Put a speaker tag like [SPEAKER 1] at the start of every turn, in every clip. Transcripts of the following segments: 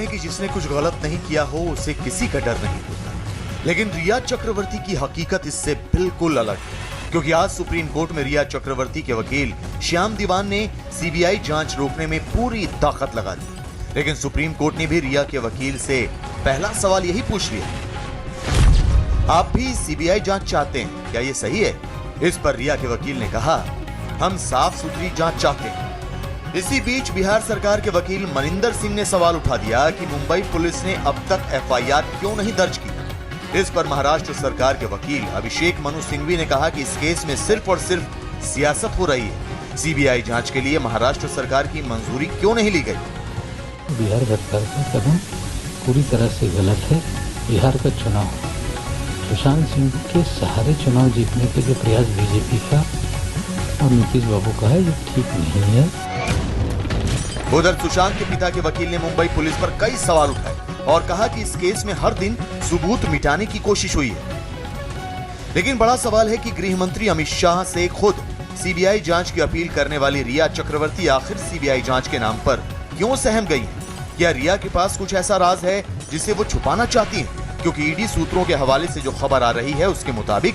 [SPEAKER 1] हैं कि जिसने कुछ गलत नहीं किया हो उसे किसी का डर नहीं होता, लेकिन रिया चक्रवर्ती की हकीकत इससे बिल्कुल अलग है। क्योंकि आज सुप्रीम कोर्ट में रिया चक्रवर्ती के वकील श्याम दीवान ने सीबीआई जांच रोकने में पूरी ताकत लगा दी, लेकिन सुप्रीम कोर्ट ने भी रिया के वकील से पहला सवाल यही पूछ लिया, आप भी सीबीआई जांच चाहते हैं, क्या ये सही है? इस पर रिया के वकील ने कहा, हम साफ सुथरी जांच चाहते हैं। इसी बीच बिहार सरकार के वकील मनिंदर सिंह ने सवाल उठा दिया कि मुंबई पुलिस ने अब तक एफआईआर क्यों नहीं दर्ज की। इस पर महाराष्ट्र सरकार के वकील अभिषेक मनु सिंघवी ने कहा कि इस केस में सिर्फ और सिर्फ सियासत हो रही है। सीबीआई जांच के लिए महाराष्ट्र सरकार की मंजूरी क्यों नहीं ली गई?
[SPEAKER 2] बिहार सरकार का कदम पूरी तरह से गलत है। बिहार का चुनाव सुशांत सिंह के सहारे चुनाव जीतने के जो प्रयास बीजेपी का और नीतीश बाबू का है, ये ठीक नहीं है।
[SPEAKER 1] उधर सुशांत के पिता के वकील ने मुंबई पुलिस पर कई सवाल उठाए और कहा कि इस केस में हर दिन सबूत मिटाने की कोशिश हुई है। लेकिन बड़ा सवाल है कि गृह मंत्री अमित शाह से खुद सीबीआई जांच की अपील करने वाली रिया चक्रवर्ती आखिर सीबीआई जांच के नाम पर क्यों सहम गई है? क्या रिया के पास कुछ ऐसा राज है जिसे वो छुपाना चाहती है? क्योंकि ईडी सूत्रों के हवाले से जो खबर आ रही है उसके मुताबिक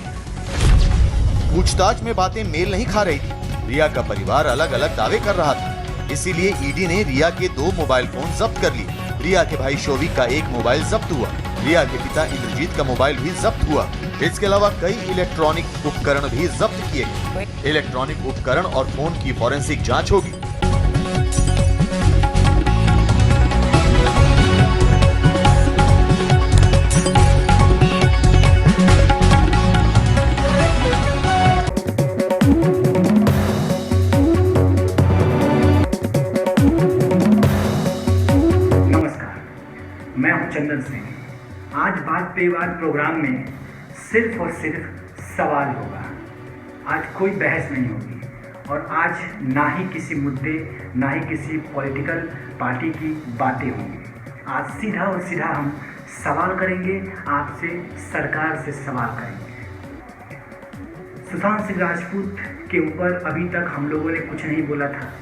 [SPEAKER 1] पूछताछ में बातें मेल नहीं खा रही थी। रिया का परिवार अलग अलग दावे कर रहा था, इसीलिए ईडी ने रिया के 2 मोबाइल फोन जब्त कर लिए। रिया के भाई शोविक का 1 मोबाइल जब्त हुआ। रिया के पिता इंद्रजीत का मोबाइल भी जब्त हुआ। इसके अलावा कई इलेक्ट्रॉनिक उपकरण भी जब्त किए गए। इलेक्ट्रॉनिक उपकरण और फोन की फॉरेंसिक जांच होगी।
[SPEAKER 3] मैं हूं चंदन सिंह। आज बात पे बात प्रोग्राम में सिर्फ और सिर्फ सवाल होगा। आज कोई बहस नहीं होगी और आज ना ही किसी मुद्दे, ना ही किसी पॉलिटिकल पार्टी की बातें होंगी। आज सीधा और सीधा हम सवाल करेंगे, आपसे, सरकार से सवाल करेंगे। सुशांत सिंह राजपूत के ऊपर अभी तक हम लोगों ने कुछ नहीं बोला था।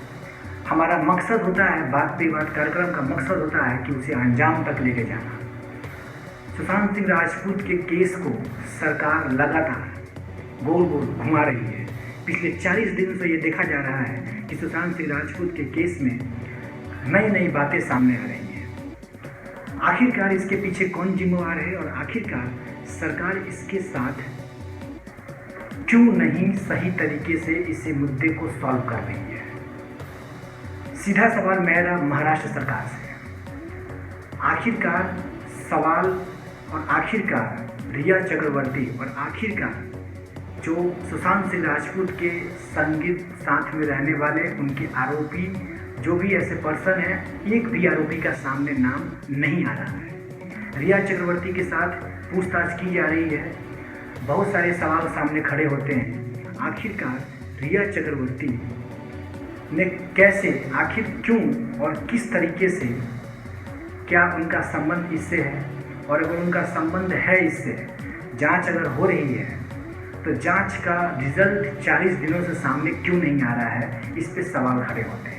[SPEAKER 3] हमारा मकसद होता है, बात पे बात कार्यक्रम का मकसद होता है कि उसे अंजाम तक लेके जाना। सुशांत सिंह राजपूत के केस को सरकार लगातार गोल गोल घुमा रही है। पिछले 40 दिनों से ये देखा जा रहा है कि सुशांत सिंह राजपूत के केस में नई नई बातें सामने आ रही हैं। आखिरकार इसके पीछे कौन जिम्मेवार है और आखिरकार सरकार इसके साथ क्यों नहीं सही तरीके से इस मुद्दे को सॉल्व कर रही है? सीधा सवाल मेरा महाराष्ट्र सरकार से। आखिरकार सवाल और आखिरकार रिया चक्रवर्ती और आखिरकार जो सुशांत सिंह राजपूत के संगीत साथ में रहने वाले उनके आरोपी, जो भी ऐसे पर्सन हैं, एक भी आरोपी का सामने नाम नहीं आ रहा है। रिया चक्रवर्ती के साथ पूछताछ की जा रही है, बहुत सारे सवाल सामने खड़े होते हैं। आखिरकार रिया चक्रवर्ती ने कैसे, आखिर क्यों और किस तरीके से, क्या उनका संबंध इससे है? और अगर उनका संबंध है इससे, जांच अगर हो रही है तो जांच का रिजल्ट 40 दिनों से सामने क्यों नहीं आ रहा है? इस पे सवाल खड़े होते हैं।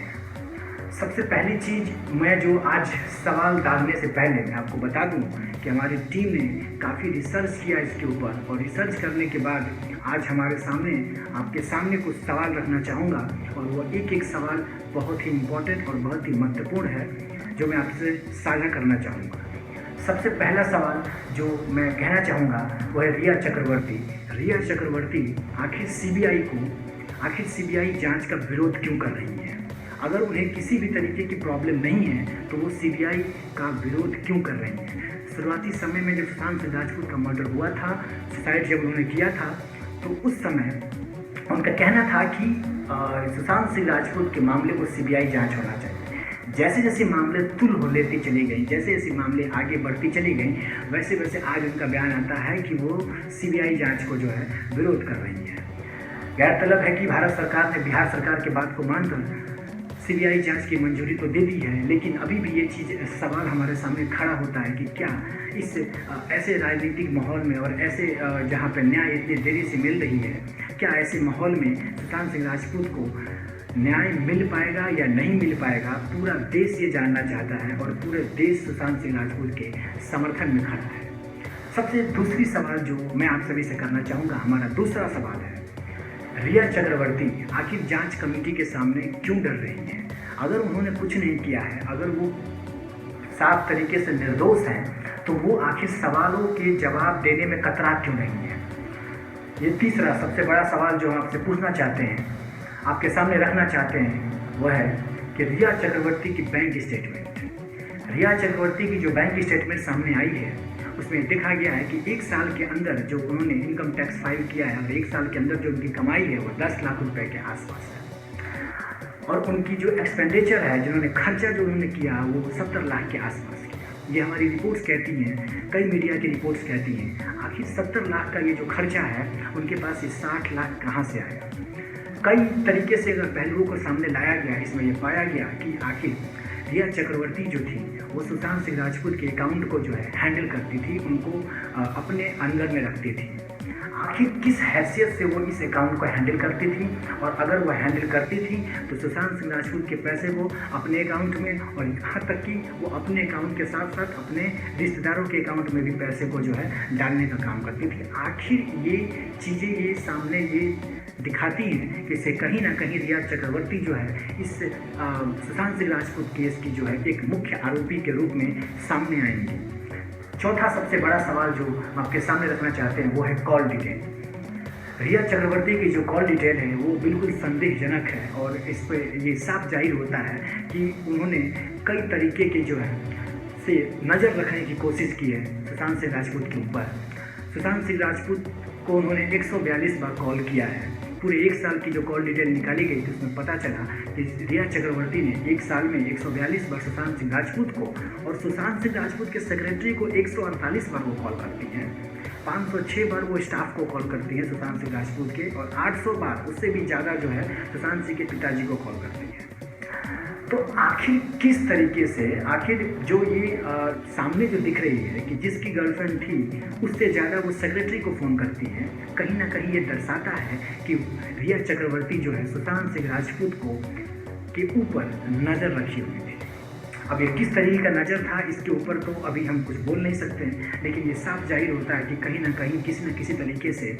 [SPEAKER 3] सबसे पहली चीज़, मैं जो आज सवाल डालने से पहले मैं आपको बता दूं कि हमारी टीम ने काफ़ी रिसर्च किया इसके ऊपर और रिसर्च करने के बाद आज हमारे सामने, आपके सामने कुछ सवाल रखना चाहूँगा और वो एक एक सवाल बहुत ही इम्पोर्टेंट और बहुत ही महत्वपूर्ण है जो मैं आपसे साझा करना चाहूँगा। सबसे पहला सवाल जो मैं कहना चाहूँगा वो है रिया चक्रवर्ती। रिया चक्रवर्ती आखिर सीबीआई जांच का विरोध क्यों कर रही है? अगर उन्हें किसी भी तरीके की प्रॉब्लम नहीं है तो वो सीबीआई का विरोध क्यों कर रही है? शुरुआती समय में जब सुशांत सिंह राजपूत का मर्डर हुआ था, सुसाइड जब उन्होंने किया था, तो उस समय उनका कहना था कि सुशांत सिंह राजपूत के मामले को सीबीआई जांच होना चाहिए। जैसे जैसे मामले तुल हो लेती चली गई, जैसे जैसे मामले आगे बढ़ती चली गई, वैसे वैसे आज उनका बयान आता है कि वो सीबीआई जांच को जो है विरोध कर रही है। गैरतलब है कि भारत सरकार ने बिहार सरकार की बात को मानकर सीबीआई जांच की मंजूरी तो दे दी है, लेकिन अभी भी ये चीज़, सवाल हमारे सामने खड़ा होता है कि क्या इस ऐसे राजनीतिक माहौल में और ऐसे जहाँ पर न्याय इतनी देरी से मिल रही है, क्या ऐसे माहौल में सुशांत सिंह राजपूत को न्याय मिल पाएगा या नहीं मिल पाएगा, पूरा देश ये जानना चाहता है और पूरे देश सुशांत सिंह राजपूत के समर्थन में खड़ा है। सबसे दूसरी सवाल जो मैं आप सभी से करना चाहूँगा, हमारा दूसरा सवाल है, रिया चक्रवर्ती आखिर जांच कमेटी के सामने क्यों डर रही हैं? अगर उन्होंने कुछ नहीं किया है, अगर वो साफ तरीके से निर्दोष हैं, तो वो आखिर सवालों के जवाब देने में कतरा क्यों नहीं है? ये तीसरा सबसे बड़ा सवाल जो हम आपसे पूछना चाहते हैं, आपके सामने रखना चाहते हैं, वह है कि रिया चक्रवर्ती की बैंक स्टेटमेंट। रिया चक्रवर्ती की जो बैंक स्टेटमेंट सामने आई है, उसमें देखा गया है कि एक साल के अंदर जो उन्होंने इनकम टैक्स फाइल किया है और एक साल के अंदर जो उनकी कमाई है वो 10 लाख रुपए के आसपास है, और उनकी जो एक्सपेंडिचर है, जिन्होंने खर्चा जो उन्होंने किया वो 70 लाख के आसपास किया। ये हमारी रिपोर्ट्स कहती हैं, कई मीडिया की रिपोर्ट्स कहती हैं, आखिर 70 लाख का ये जो खर्चा है, उनके पास ये 60 लाख कहाँ से आया? कई तरीके से अगर पहलुओं को सामने लाया गया, इसमें यह पाया गया कि आखिर रिया चक्रवर्ती जो थी वो सुशांत सिंह राजपूत के अकाउंट को जो है हैंडल करती थी, उनको अपने अंडर में रखती थी। आखिर किस हैसियत से वो इस अकाउंट को हैंडल करती थी, और अगर वो हैंडल करती थी तो सुशांत सिंह राजपूत के पैसे को अपने अकाउंट में, और यहाँ तक कि वो अपने अकाउंट के साथ साथ अपने रिश्तेदारों के अकाउंट में भी पैसे को जो है डालने का काम करती थी। आखिर ये चीज़ें ये सामने ये दिखाती हैं कि इसे कहीं ना कहीं रिया चक्रवर्ती जो है इस सुशांत सिंह राजपूत केस की जो है एक मुख्य आरोपी के रूप में सामने आएंगी। चौथा सबसे बड़ा सवाल जो आपके सामने रखना चाहते हैं वो है कॉल डिटेल। रिया चक्रवर्ती की जो कॉल डिटेल है वो बिल्कुल संदेहजनक है, और इस पर ये साफ जाहिर होता है कि उन्होंने कई तरीके के जो है से नज़र रखने की कोशिश की है सुशांत सिंह राजपूत के ऊपर। सुशांत सिंह राजपूत को उन्होंने 142 बार कॉल किया है। पूरे एक साल की जो कॉल डिटेल निकाली गई थी उसमें पता चला कि रिया चक्रवर्ती ने एक साल में 142 बार सुशांत सिंह राजपूत को और सुशांत सिंह राजपूत के सेक्रेटरी को 148 बार वो कॉल करती हैं, 506 बार वो स्टाफ को कॉल करती हैं सुशांत सिंह राजपूत के, और 800 बार उससे भी ज़्यादा जो है सुशांत सिंह के पिताजी को कॉल करती हैं। तो आखिर किस तरीके से, आखिर जो ये सामने जो दिख रही है कि जिसकी गर्लफ्रेंड थी उससे ज़्यादा वो सेक्रेटरी को फ़ोन करती है, कहीं ना कहीं ये दर्शाता है कि रिया चक्रवर्ती जो है सुशांत सिंह राजपूत को के ऊपर नज़र रखी हुई थी। अब ये किस तरीके का नज़र था इसके ऊपर तो अभी हम कुछ बोल नहीं सकते हैं, लेकिन ये साफ जाहिर होता है कि कहीं ना कहीं किसी न किसी तरीके से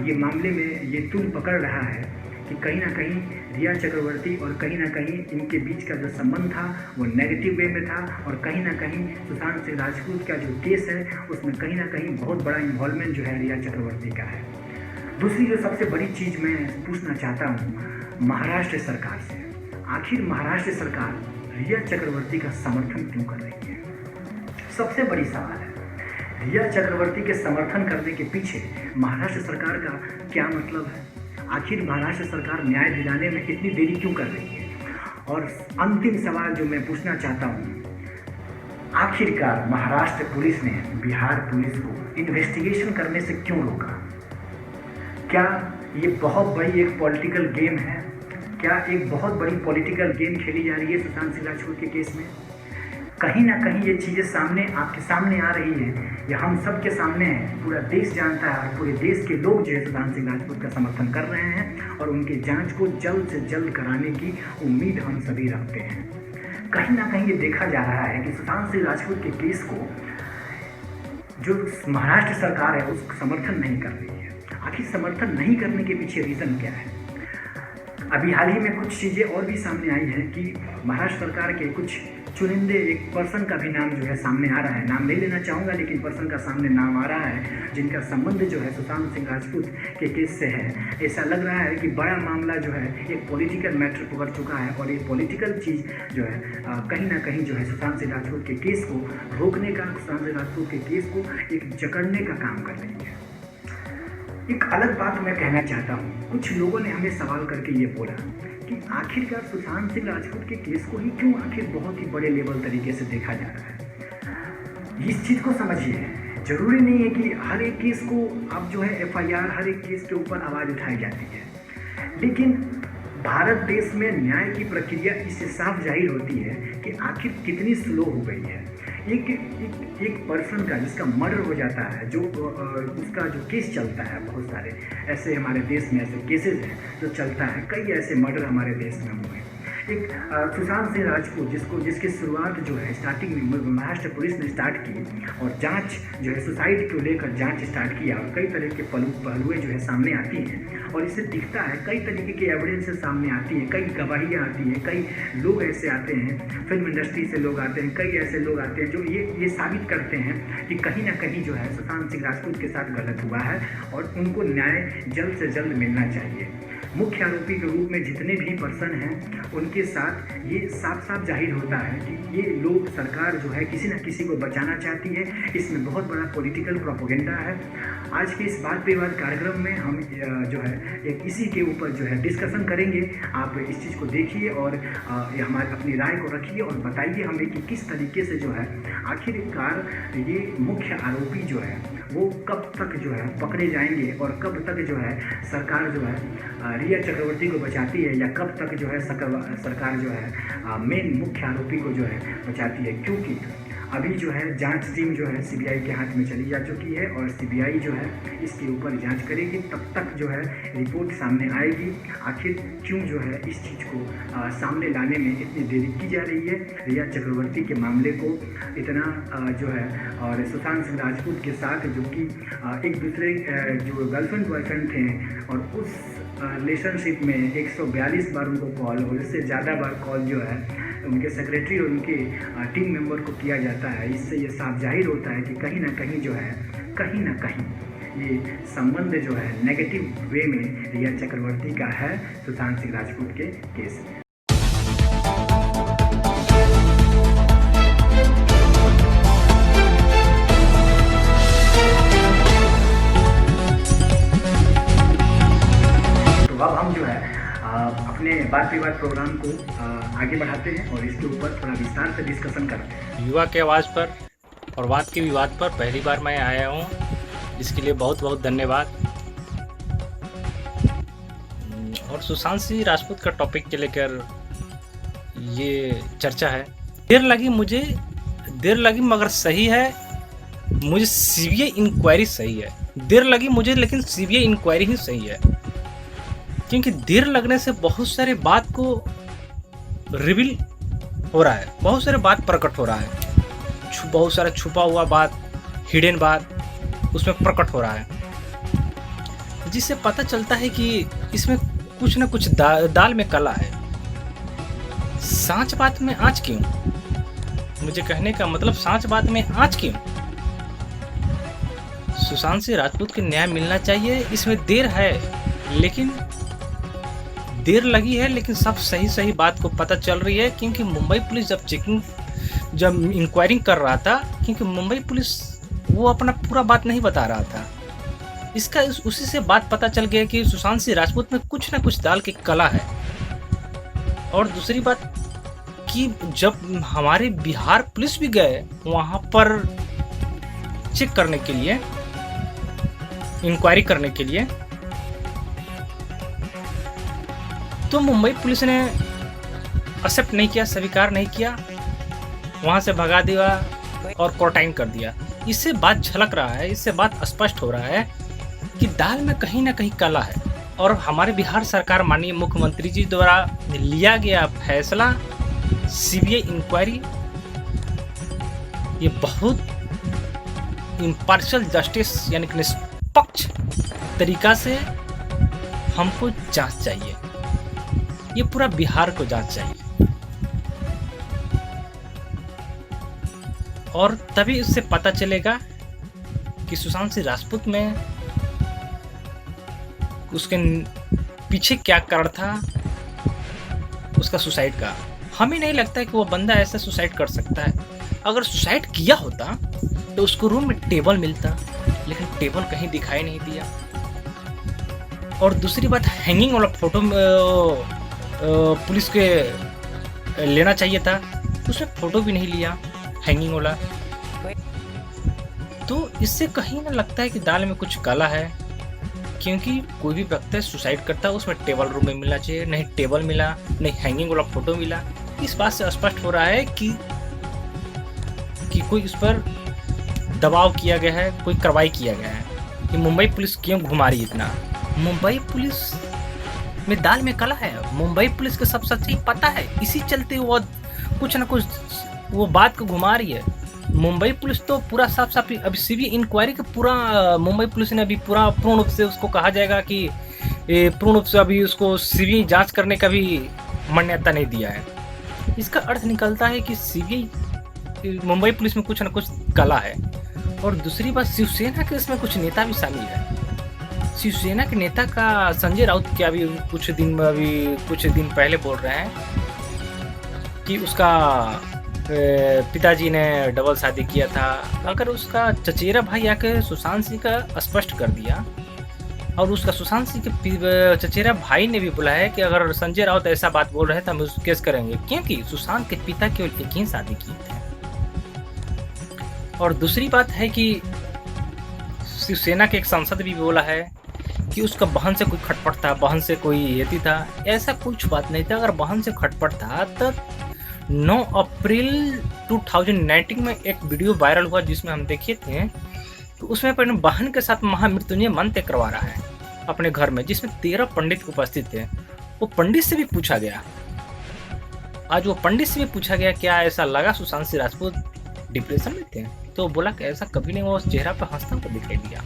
[SPEAKER 3] ये मामले में ये तूल पकड़ रहा है कि कहीं ना कहीं रिया चक्रवर्ती और कहीं ना कहीं इनके बीच का जो संबंध था वो नेगेटिव वे में था, और कहीं ना कहीं सुशांत सिंह राजपूत का जो केस है उसमें कहीं ना कहीं बहुत बड़ा इन्वॉल्वमेंट जो है रिया चक्रवर्ती का है। दूसरी जो सबसे बड़ी चीज़ मैं पूछना चाहता हूँ महाराष्ट्र सरकार से, आखिर महाराष्ट्र सरकार रिया चक्रवर्ती का समर्थन क्यों कर रही है? सबसे बड़ी सवाल है, रिया चक्रवर्ती के समर्थन करने के पीछे महाराष्ट्र सरकार का क्या मतलब है? आखिर महाराष्ट्र सरकार न्याय दिलाने में इतनी देरी क्यों कर रही है? और अंतिम सवाल जो मैं पूछना चाहता हूँ, आखिरकार महाराष्ट्र पुलिस ने बिहार पुलिस को इन्वेस्टिगेशन करने से क्यों रोका? क्या ये बहुत बड़ी एक पॉलिटिकल गेम है? क्या एक बहुत बड़ी पॉलिटिकल गेम खेली जा रही है सुशांत सिंह राजपूत के केस में? कहीं ना कहीं ये चीज़ें सामने आपके सामने आ रही हैं, या हम सब के सामने है, पूरा देश जानता है, और पूरे देश के लोग जो है सुशांत सिंह राजपूत का समर्थन कर रहे हैं, और उनके जांच को जल्द से जल्द कराने की उम्मीद हम सभी रखते हैं। कहीं ना कहीं ये देखा जा रहा है कि सुशांत सिंह राजपूत के केस को जो महाराष्ट्र सरकार है उसको समर्थन नहीं कर रही है। आखिर समर्थन नहीं करने के पीछे रीज़न क्या है? अभी हाल ही में कुछ चीज़ें और भी सामने आई हैं कि महाराष्ट्र सरकार के कुछ चुनिंदे एक पर्सन का भी नाम जो है सामने आ रहा है, नाम नहीं लेना चाहूँगा लेकिन पर्सन का सामने नाम आ रहा है, जिनका संबंध जो है सुशांत सिंह राजपूत के केस से है। ऐसा लग रहा है कि बड़ा मामला जो है एक पॉलिटिकल मैटर पकड़ चुका है, और ये पॉलिटिकल चीज़ जो है कहीं ना कहीं जो है सुशांत सिंह राजपूत के केस को रोकने का, सुशांत सिंह राजपूत के केस को एक जकड़ने का काम कर रही है। एक अलग बात मैं कहना चाहता हूँ, कुछ लोगों ने हमें सवाल करके ये बोला कि आखिरकार सुशांत सिंह राजपूत के केस को ही क्यों आखिर बहुत ही बड़े लेवल तरीके से देखा जा रहा है? इस चीज़ को समझिए, जरूरी नहीं है कि हर एक केस को अब जो है FIR हर एक केस के ऊपर आवाज़ उठाई जाती है, लेकिन भारत देश में न्याय की प्रक्रिया इससे साफ जाहिर होती है कि आखिर कितनी स्लो हो गई है। एक पर्सन का जिसका मर्डर हो जाता है, जो उसका जो केस चलता है, बहुत सारे ऐसे हमारे देश में ऐसे केसेस हैं जो चलता है, कई ऐसे मर्डर हमारे देश में हुए। एक सुशांत सिंह राजपूत जिसकी शुरुआत जो है स्टार्टिंग में महाराष्ट्र पुलिस ने स्टार्ट की और जांच जो है सुसाइड को लेकर जांच स्टार्ट किया और कई तरह के पहलुएं जो है सामने आती हैं और इससे दिखता है, कई तरीके के एविडेंसेस सामने आती हैं, कई गवाहियाँ आती हैं, कई लोग ऐसे आते हैं, फिल्म इंडस्ट्री से लोग आते हैं, कई ऐसे लोग आते हैं जो ये साबित करते हैं कि कहीं ना कहीं जो है सुशांत सिंह राजपूत के साथ गलत हुआ है और उनको न्याय जल्द से जल्द मिलना चाहिए। मुख्य आरोपी के रूप में जितने भी पर्सन हैं उनके साथ ये साफ साफ जाहिर होता है कि ये लोग, सरकार जो है किसी न किसी को बचाना चाहती है। इसमें बहुत बड़ा पॉलिटिकल प्रोपेगेंडा है। आज के इस बात विवाद कार्यक्रम में हम जो है एक इसी के ऊपर जो है डिस्कशन करेंगे। आप इस चीज़ को देखिए और हमारी अपनी राय को रखिए और बताइए हमें कि किस तरीके से जो है आखिरकार ये मुख्य आरोपी जो है वो कब तक जो है पकड़े जाएंगे और कब तक जो है सरकार जो है रिया चक्रवर्ती को बचाती है या कब तक जो है सरकार जो है मेन मुख्य आरोपी को जो है बचाती है। क्योंकि अभी जो है जांच टीम जो है सीबीआई के हाथ में चली जा चुकी है और सीबीआई जो है इसके ऊपर जांच करेगी, तब तक जो है रिपोर्ट सामने आएगी आखिर क्यों जो है इस चीज़ को सामने लाने में इतनी देरी की जा रही है। रिया चक्रवर्ती के मामले को इतना जो है और सुशांत सिंह राजपूत के साथ जो कि एक दूसरे जो गर्लफ्रेंड बॉयफ्रेंड थे और उस रिलेशनशिप में 142 बार उनको कॉल और इससे ज़्यादा बार कॉल जो है उनके सेक्रेटरी और उनके टीम मेंबर को किया जाता है। इससे ये साफ जाहिर होता है कि कहीं ना कहीं जो है कहीं ना कहीं ये संबंध जो है नेगेटिव वे में रिया चक्रवर्ती का है सुशांत सिंह राजपूत के केस में। अब हम जो है अपने बात विवाद प्रोग्राम को आगे बढ़ाते हैं और इसके ऊपर थोड़ा विस्तार से डिस्कशन करते हैं।
[SPEAKER 4] युवा के आवाज़ पर और वाद के विवाद पर पहली बार मैं आया हूँ, इसके लिए बहुत बहुत धन्यवाद। और सुशांत सिंह राजपूत का टॉपिक के लेकर ये चर्चा है। देर लगी मगर सही है। मुझे सीबीआई इंक्वायरी सही है। देर लगी मुझे, लेकिन सीबीआई इंक्वायरी ही सही है, क्योंकि देर लगने से बहुत सारे बात को रिवील हो रहा है, बहुत सारे बात प्रकट हो रहा है, बहुत सारा छुपा हुआ बात, हिडन बात उसमें प्रकट हो रहा है, जिससे पता चलता है कि इसमें कुछ न कुछ दाल में कला है। सांच बात में आँच क्यों? मुझे कहने का मतलब सांच बात में आँच क्यों? सुशांत सिंह राजपूत को न्याय मिलना चाहिए। इसमें देर है, लेकिन देर लगी है, लेकिन सब सही बात को पता चल रही है। क्योंकि मुंबई पुलिस जब इंक्वायरिंग कर रहा था, क्योंकि मुंबई पुलिस वो अपना पूरा बात नहीं बता रहा था, उसी से बात पता चल गया कि सुशांत सिंह राजपूत में कुछ ना कुछ दाल की कला है। और दूसरी बात कि जब हमारे बिहार पुलिस भी गए वहाँ पर चेक करने के लिए, इंक्वायरी करने के लिए, तो मुंबई पुलिस ने एक्सेप्ट नहीं किया, स्वीकार नहीं किया, वहाँ से भगा दिया और क्वारंटाइन कर दिया। इससे बात झलक रहा है, इससे बात स्पष्ट हो रहा है कि दाल में कहीं ना कहीं कला है। और हमारे बिहार सरकार माननीय मुख्यमंत्री जी द्वारा लिया गया फैसला सीबीआई इंक्वायरी, ये बहुत इम्पार्शियल जस्टिस यानी कि निष्पक्ष तरीका से हमको जांच चाहिए। ये पूरा बिहार को जांच चाहिए और तभी उससे पता चलेगा कि सुशांत सिंह राजपूत में उसके पीछे क्या कारण था उसका सुसाइड का। हमें नहीं लगता है कि वो बंदा ऐसा सुसाइड कर सकता है। अगर सुसाइड किया होता तो उसको रूम में टेबल मिलता, लेकिन टेबल कहीं दिखाई नहीं दिया। और दूसरी बात, हैंगिंग वाला फोटो पुलिस के लेना चाहिए था, उसने फोटो भी नहीं लिया हैंगिंग वाला। तो इससे कहीं ना लगता है कि दाल में कुछ काला है, क्योंकि कोई भी व्यक्ति सुसाइड करता है उसमें टेबल रूम में मिलना चाहिए, नहीं टेबल मिला, नहीं हैंगिंग वाला फोटो मिला। इस बात से स्पष्ट हो रहा है कि कि कोई उस पर दबाव किया गया है, कोई कार्रवाई किया गया है कि मुंबई पुलिस क्यों घुमा रही है इतना। मुंबई पुलिस में दाल में काला है, मुंबई पुलिस को सब सच्चाई पता है, इसी चलते वो कुछ ना कुछ वो बात को घुमा रही है। मुंबई पुलिस तो पूरा साफ साफ अभी सीबीआई इंक्वायरी का पूरा मुंबई पुलिस ने अभी पूरा पूर्ण रूप से उसको कहा जाएगा कि पूर्ण रूप से अभी उसको सीबीआई जांच करने का भी मान्यता नहीं दिया है। इसका अर्थ निकलता है कि सीबीआई मुंबई पुलिस में कुछ ना कुछ कला है। और दूसरी बात, शिवसेना के इसमें कुछ नेता भी शामिल है। शिवसेना के नेता का संजय राउत के अभी कुछ दिन पहले बोल रहे हैं कि उसका पिताजी ने डबल शादी किया था। अगर उसका चचेरा भाई आकर सुशांत सिंह का स्पष्ट कर दिया, और उसका सुशांत सिंह के चचेरा भाई ने भी बोला है कि अगर संजय राउत ऐसा बात बोल रहे हैं तो हम उसको केस करेंगे, क्योंकि सुशांत के पिता केवल एक ही शादी की थे। और दूसरी बात है कि शिवसेना के एक सांसद भी बोला है कि उसका बहन से कोई खटपट था, बहन से कोई येती था। ऐसा कुछ बात नहीं था। अगर बहन से खटपट था तो 9 अप्रैल 2019 में एक वीडियो वायरल हुआ जिसमें हम देखे थे, तो उसमें अपने बहन के साथ महामृत्युंजय मंत्र करवा रहा है अपने घर में, जिसमें 13 पंडित उपस्थित थे। वो पंडित से भी पूछा गया, आज वो पंडित से भी पूछा गया क्या ऐसा लगा सुशांत सिंह राजपूत डिप्रेशन में थे, तो बोला कि ऐसा कभी नहीं, वो चेहरा पर हंसता हुआ दिखाई दिया।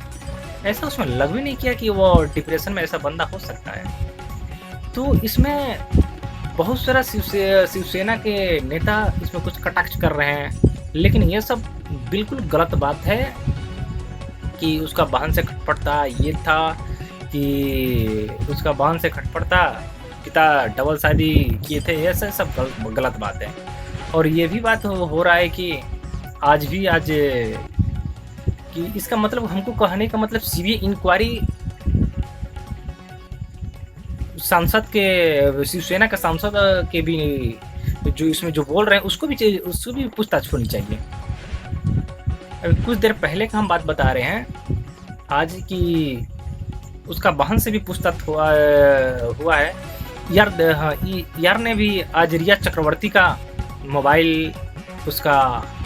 [SPEAKER 4] ऐसा उसमें लग भी नहीं किया कि वो डिप्रेशन में ऐसा बंदा हो सकता है। तो इसमें बहुत सारा शिवसेना के नेता इसमें कुछ कटाक्ष कर रहे हैं, लेकिन ये सब बिल्कुल गलत बात है कि उसका बहन से खटपट था, ये था कि उसका बहन से खटपट था, पिता डबल शादी किए थे, ये सब गलत बात है। और ये भी बात हो रहा है कि आज कि इसका मतलब, हमको कहने का मतलब सीबीआई इंक्वायरी सांसद के, शिवसेना के सांसद के भी जो इसमें जो बोल रहे हैं उसको भी पूछताछ होनी चाहिए। अभी कुछ देर पहले का हम बात बता रहे हैं आज की उसका बहन से भी पूछताछ हुआ है। यार ने भी आज रिया चक्रवर्ती का मोबाइल, उसका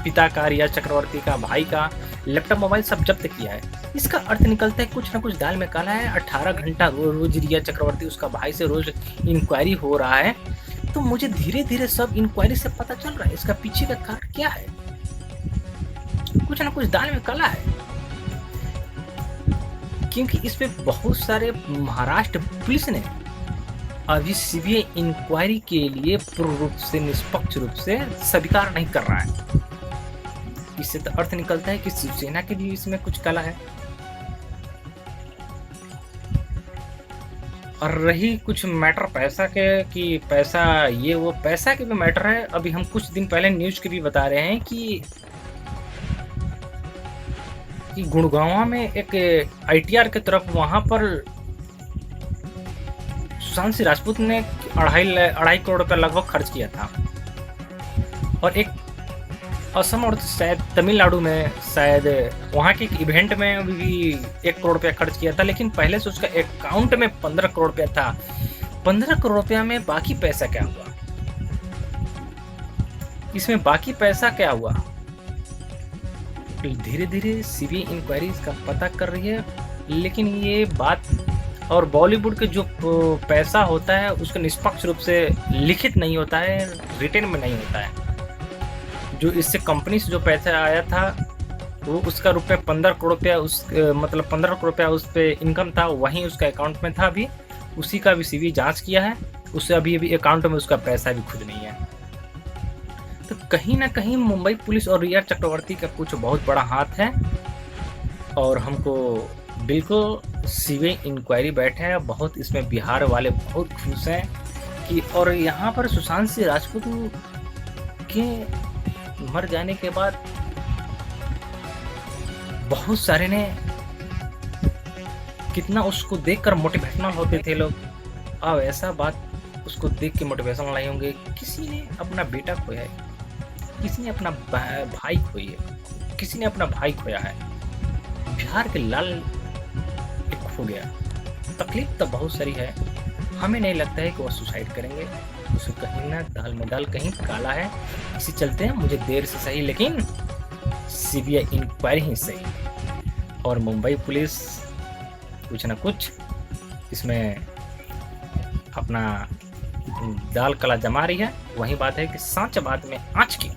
[SPEAKER 4] पिता का, रिया चक्रवर्ती का भाई का लैपटॉप, मोबाइल सब जब्त किया है। इसका अर्थ निकलता है कुछ ना कुछ दाल में काला है। 18 घंटा रोज रिया चक्रवर्ती उसका भाई से रोज इंक्वायरी हो रहा है। तो मुझे धीरे धीरे सब इंक्वायरी से पता चल रहा है इसका पीछे का कारण क्या है। कुछ ना कुछ दाल में काला है, क्योंकि इस पे बहुत सारे महाराष्ट्र पुलिस ने अभी सीबीआई इंक्वायरी के लिए पूर्ण रूप से, निष्पक्ष रूप से स्वीकार नहीं कर रहा है। इससे तो अर्थ निकलता है कि शिवसेना के भी इसमें कुछ कला है। और रही कुछ मैटर पैसा के, कि पैसा ये वो, पैसा के भी मैटर है। अभी हम कुछ दिन पहले न्यूज के भी बता रहे हैं कि गुड़गांव में एक आईटीआर के तरफ, वहां पर सुशांत सिंह राजपूत ने 2.5 करोड़ रुपया लगभग खर्च किया था। और एक असम और शायद तमिलनाडु में, शायद वहाँ के एक इवेंट में भी 1 करोड़ रुपया खर्च किया था। लेकिन पहले से उसका अकाउंट में 15 करोड़ रुपया था। 15 करोड़ रुपया में बाकी पैसा क्या हुआ? इसमें बाकी पैसा क्या हुआ? धीरे धीरे सीबीआई इंक्वायरी इसका पता कर रही है। लेकिन ये बात, और बॉलीवुड के जो पैसा होता है उसका निष्पक्ष रूप से लिखित नहीं होता है, रिटर्न में नहीं होता है। जो इससे कंपनी से जो पैसा आया था वो उसका 15 करोड़ रुपया, मतलब 15 करोड़ रुपया उस पे इनकम था, वहीं उसका अकाउंट में था। अभी उसी का भी सीबीआई जांच किया है, उससे अभी अकाउंट में उसका पैसा भी खुद नहीं है। तो कहीं ना कहीं मुंबई पुलिस और रिया चक्रवर्ती का कुछ बहुत बड़ा हाथ है। और हमको बिल्कुल सीबीआई इंक्वायरी बैठे है, बहुत इसमें बिहार वाले बहुत खुश हैं कि, और यहाँ पर सुशांत सिंह राजपूत के मर जाने के बाद बहुत सारे ने कितना उसको देखकर मोटिवेशनल होते थे लोग। अब ऐसा बात उसको देख के मोटिवेशनल नहीं होंगे। किसी ने अपना बेटा खोया है, किसी ने अपना भाई खोई है, किसी ने अपना भाई खोया है। बिहार के लाल एक खो गया। तकलीफ तो बहुत सारी है। हमें नहीं लगता है कि वो सुसाइड करेंगे। उसे कहीं ना दाल में दाल कहीं काला है। इसी चलते हैं, मुझे देर से सही लेकिन सीबीआई इंक्वायरी ही सही और मुंबई पुलिस कुछ ना कुछ इसमें अपना दाल कला जमा रही है। वही बात है कि सांच बात में आँच की